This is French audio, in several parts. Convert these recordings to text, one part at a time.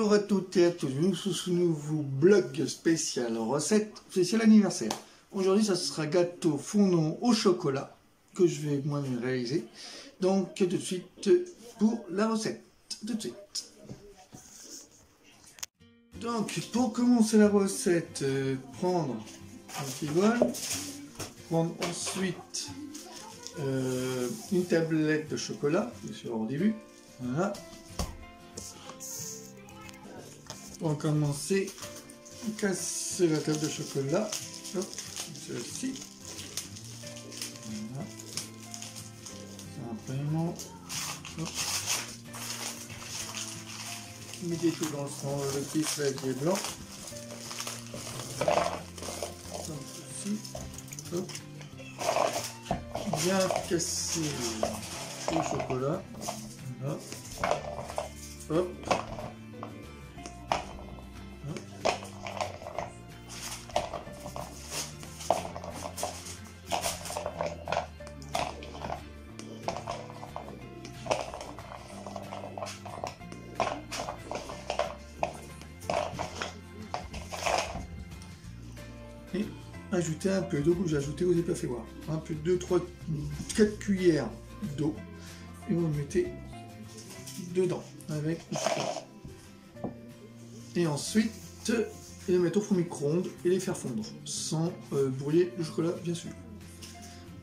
Bonjour à toutes et à tous, nous sommes sur ce nouveau blog spécial recette, spécial anniversaire. Aujourd'hui, ça sera gâteau fondant au chocolat que je vais moi-même réaliser. Donc, tout de suite pour la recette. Tout de suite. Donc, pour commencer la recette, prendre un petit bol, prendre ensuite une tablette de chocolat, bien sûr au début. Voilà. Pour commencer, casser la table de chocolat. Hop, celle-ci. Voilà. Simplement. Hop. Mettez tout dans le petit clavier blanc. Comme ceci. Hop. Bien casser le chocolat. Voilà. Hop. Et ajouter un peu d'eau que j'ai ajouté, vous n'avez pas fait voir. Un peu 2, 3, 4 cuillères d'eau. Et vous le mettez dedans avec le chocolat. Et ensuite, les mettre au four micro-ondes et les faire fondre sans brouiller le chocolat, bien sûr.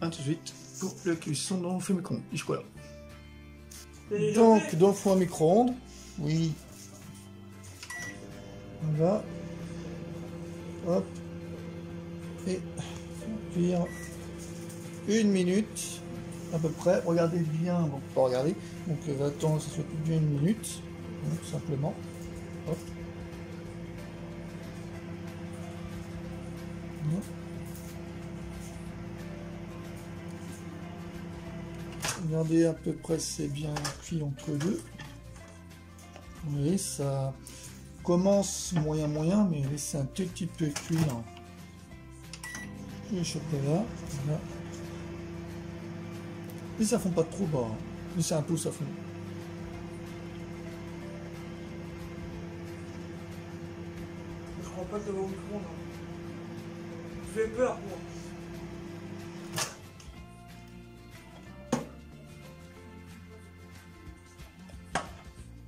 A tout de suite pour la cuisson dans le four micro-ondes du chocolat. Donc, dans le four micro-ondes, oui. Voilà. Hop. Et cuire 1 minute à peu près. Regardez bien, bon, pas regarder. Donc, on va attendre que ça soit tout bien 1 minute, donc, tout simplement. Hop. Regardez à peu près, c'est bien cuit entre deux. Vous voyez, ça commence moyen, mais laissez un tout petit peu cuire le chocolat. Voilà. Et ça fond pas trop bas. Laissez un peu, ça fond. Je crois pas que ça va au micro-ondes. Je fais peur, moi.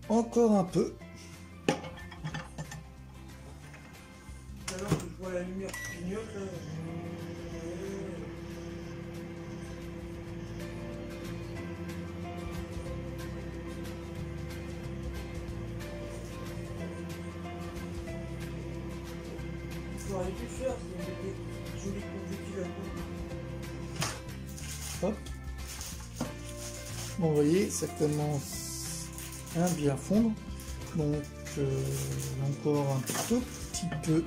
Encore un peu. Tout à l'heure que je vois la lumière qui clignote, là. J'aurais pu faire, c'est des jolis confettis là-dedans. Hop. Bon, vous voyez, ça commence à bien fondre. Donc, encore un tout petit peu.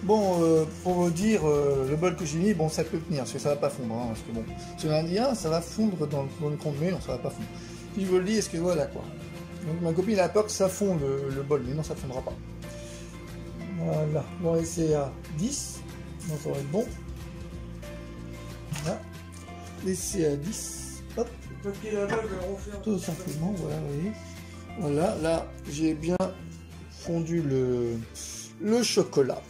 Bon, pour vous dire, le bol que j'ai mis, bon, ça peut tenir, parce que ça va pas fondre. Hein, parce que bon, sur l'Indien, ça va fondre dans le micro-ondes, mais non, ça va pas fondre. Si je vous le dis, est-ce que voilà quoi. Donc, ma copine a peur que ça fonde le bol, mais non, ça fondra pas. Voilà, bon, et c'est à 10, donc ça va être bon. Voilà, laissez à 10, hop, tout simplement, voilà, vous voyez. Voilà, là, j'ai bien fondu le chocolat.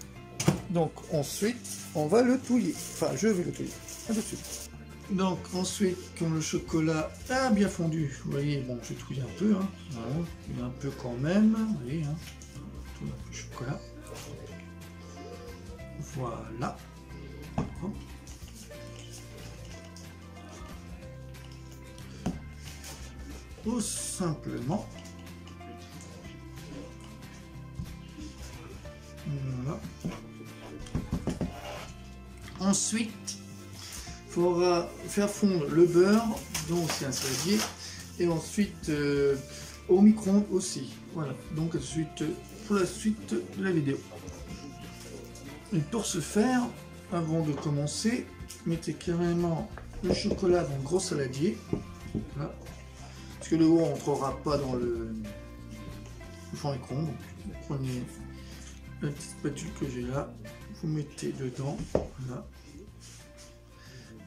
Donc, ensuite, on va le touiller. Enfin, je vais le touiller. À tout de suite. Donc, ensuite, quand le chocolat a bien fondu, vous voyez, bon, je touille un peu, hein, voilà, un peu quand même, vous voyez, hein, tout le chocolat. Voilà. Hop. Tout simplement. Voilà. Ensuite, il faudra faire fondre le beurre, donc c'est un saladier, et ensuite au micro-ondes aussi. Voilà, donc ensuite pour la suite de la vidéo. Et pour ce faire, avant de commencer, mettez carrément le chocolat dans le gros saladier. Voilà. Parce que le haut n'entrera pas dans le four micro-ondes. Prenez la petite spatule que j'ai là, vous mettez dedans, voilà.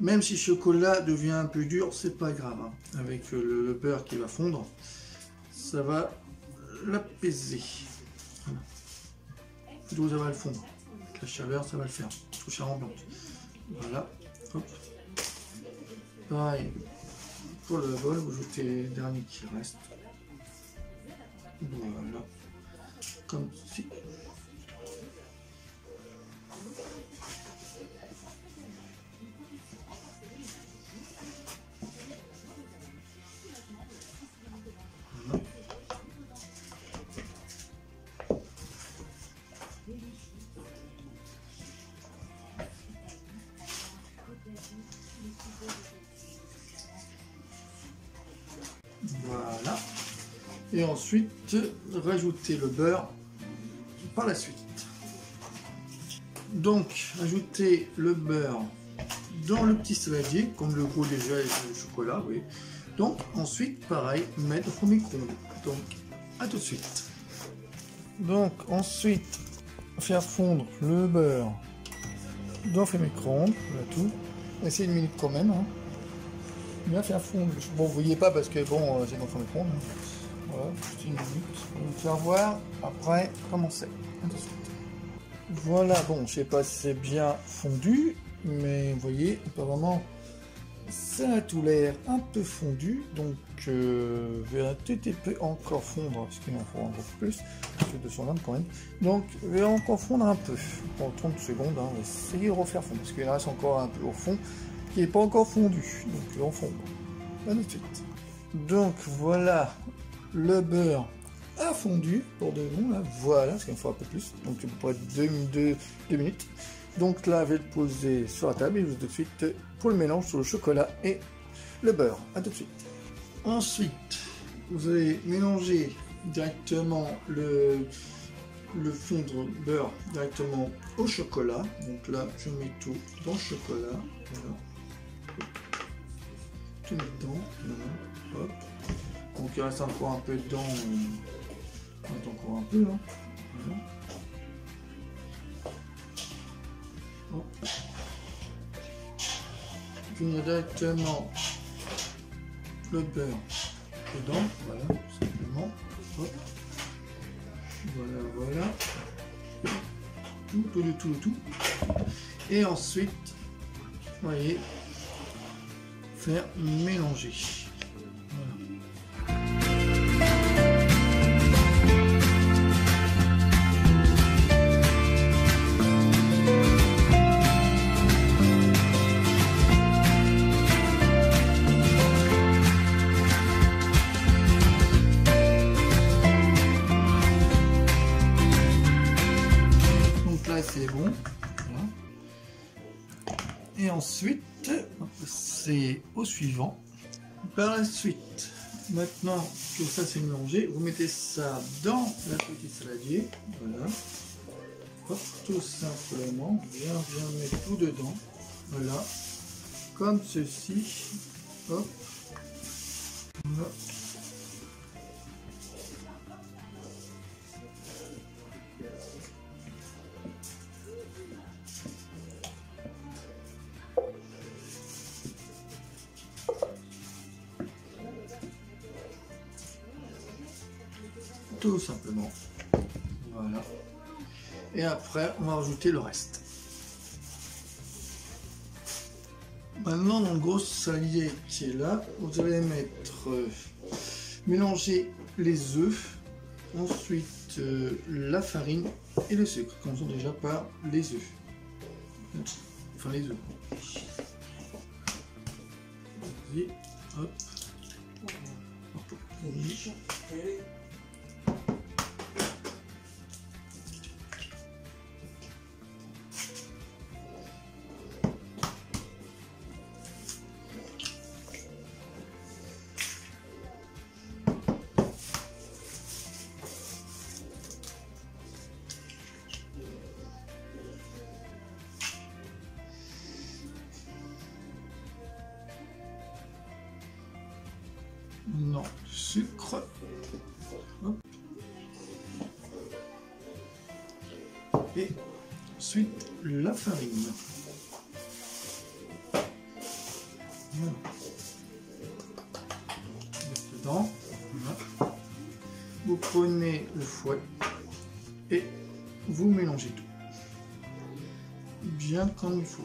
Même si le chocolat devient un peu dur, c'est pas grave. Hein. Avec le beurre qui va fondre, ça va l'apaiser. Voilà. Plutôt ça va le fondre. Avec la chaleur, ça va le faire. Touche à ambiante. Voilà. Hop. Pareil. Pour le bol, vous ajoutez les derniers qui restent. Voilà. Comme ceci. Voilà. Et ensuite, rajouter le beurre par la suite. Donc, ajouter le beurre dans le petit saladier, comme le gros déjà et le chocolat, oui. Donc, ensuite, pareil, mettre au micro-ondes. Donc, à tout de suite. Donc, ensuite, faire fondre le beurre dans le micro-ondes, voilà tout. Laissez une minute quand même. Hein. Bien faire fondre. Bon, vous voyez pas parce que bon, c'est dans le micro-ondes. Voilà, juste une minute. On va faire voir après comment c'est. À tout de suite. Voilà, bon, je sais pas si c'est bien fondu, mais vous voyez, apparemment, ça a tout l'air un peu fondu, donc je vais un petit peu encore fondre, parce qu'il en faut encore plus, c'est 220 quand même, donc je vais encore fondre un peu, pour 30 secondes, hein, on va essayer de refaire fondre, parce qu'il reste encore un peu au fond, qui n'est pas encore fondu, donc je vais en fondre, à tout de suite. Donc voilà, le beurre a fondu pour de bon, là, voilà, parce qu'il me faut un peu plus, donc à peu près 2 minutes. Donc là, je vais le poser sur la table et je vous dis tout de suite pour le mélange sur le chocolat et le beurre. À tout de suite. Ensuite, vous allez mélanger directement le fondre beurre directement au chocolat. Donc là, je mets tout dans le chocolat. Voilà. Tout mettre dedans. Voilà. Hop. Donc il reste encore un peu dedans. On met encore un peu là. Voilà. Hop. Finir directement le beurre dedans, voilà, tout simplement. Hop. Voilà, voilà. Tout. Et ensuite, vous voyez, faire mélanger. Voilà. C'est bon, voilà. Et ensuite c'est au suivant. Par la suite, maintenant que ça c'est mélangé, vous mettez ça dans la petite saladier, voilà. Hop, tout simplement, bien mettre tout dedans, voilà, comme ceci. Hop, voilà. Tout simplement, voilà. Et après, on va rajouter le reste. Maintenant, dans le gros saladier qui est là, vous allez mettre, mélanger les œufs, ensuite la farine et le sucre. Commençons déjà par les œufs. Enfin, les œufs. Vas-y, hop. Non, sucre. Hop. Et ensuite la farine. Voilà. Dedans. Voilà. Vous prenez le fouet et vous mélangez tout. Bien comme il faut.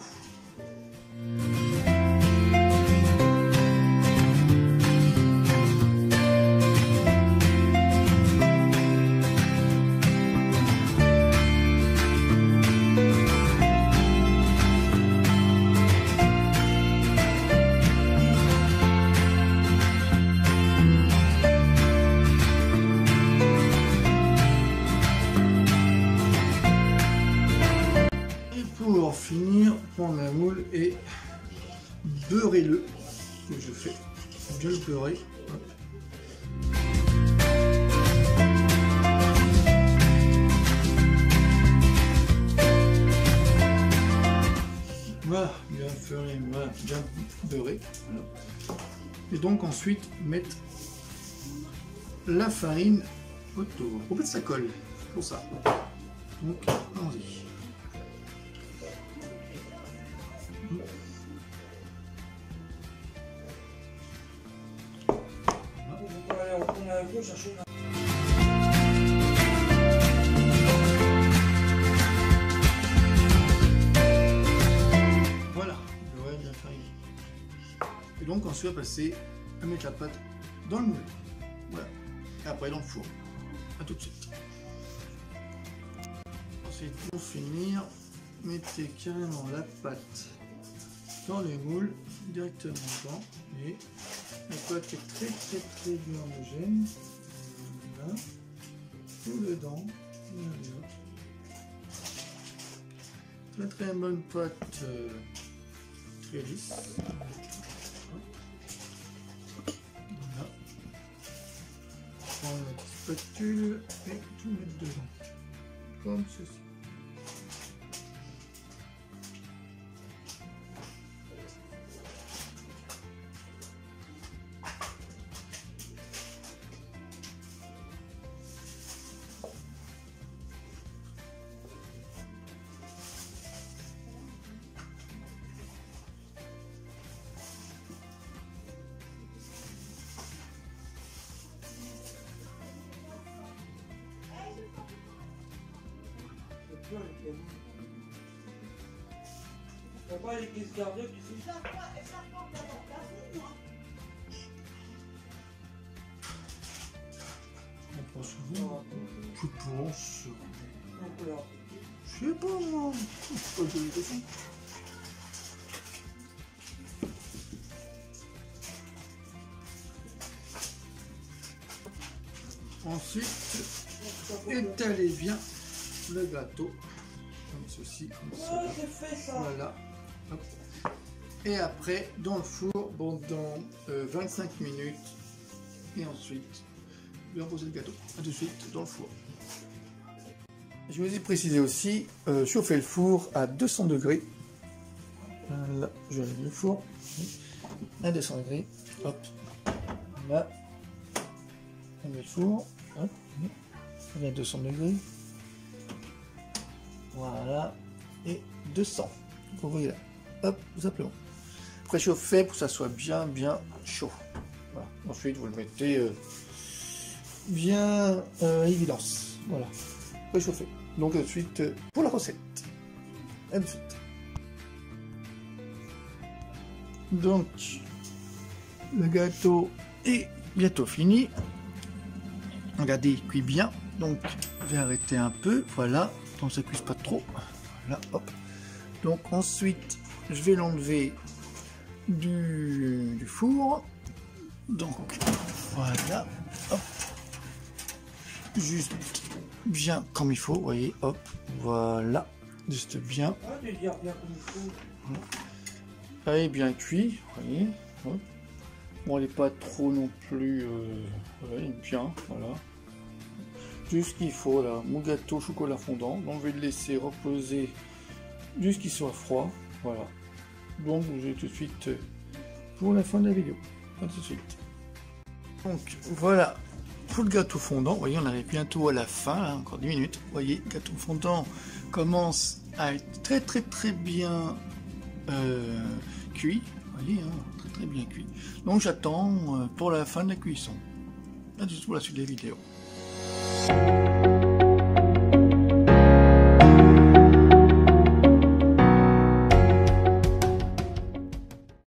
Pour finir, prendre un moule et beurrez-le, ce que je fais, bien le beurrer. Hop. Voilà, bien beurré, voilà, bien beurré. Voilà. Et donc ensuite mettre la farine autour. En fait ça colle, pour ça. Donc allons-y. Voilà, ouais, bien farine. Et donc ensuite on va passer à mettre la pâte dans le moule. Voilà. Et après dans le four. A tout de suite. Ensuite pour finir, mettez carrément la pâte dans les moules directement dedans. Et la pâte est très bien homogène. Voilà. Tout dedans. Voilà. Très bonne pâte, très lisse. Voilà. Prendre la spatule et tout mettre dedans. Comme ceci. T'as pas les crises cardiaques ici? On pense souvent. Je pense. Je sais pas moi. Je pas de façon. Ensuite, étalez bien le gâteau comme ceci, comme ça. J'ai fait ça. Voilà. Hop. Et après, dans le four, pendant 25 minutes. Et ensuite, bien poser le gâteau. A tout de suite dans le four. Je vous ai précisé aussi, chauffer le four à 200 degrés. Là, je règle le four à 200 degrés. Hop. Là, on met le four. Hop. On met à 200 degrés. Voilà. Et 200. Vous voyez là. Hop, tout simplement. Préchauffez pour que ça soit bien chaud. Voilà. Ensuite, vous le mettez bien à évidence. Voilà. Préchauffé. Donc, tout de suite, pour la recette. À tout de suite. Donc, le gâteau est bientôt fini. Regardez, il cuit bien. Donc, je vais arrêter un peu. Voilà. Donc, ça ne cuise pas trop. Voilà, hop. Donc, ensuite, je vais l'enlever du four. Donc, voilà. Hop. Juste bien comme il faut, vous voyez, hop, voilà, juste bien. Elle est bien cuit, vous voyez, hop. Bon, elle n'est pas trop non plus, voilà, elle est bien, voilà. Juste ce qu'il faut, là, mon gâteau chocolat fondant, donc je vais le laisser reposer jusqu'à qu'il soit froid, voilà. Donc, je vais tout de suite pour la fin de la vidéo, à tout de suite. Donc, voilà. Pour le gâteau fondant, vous voyez, on arrive bientôt à la fin, là, encore 10 minutes. Vous voyez, le gâteau fondant commence à être très bien cuit. Vous voyez, hein, très très bien cuit. Donc j'attends pour la fin de la cuisson. À tout pour la suite des vidéos.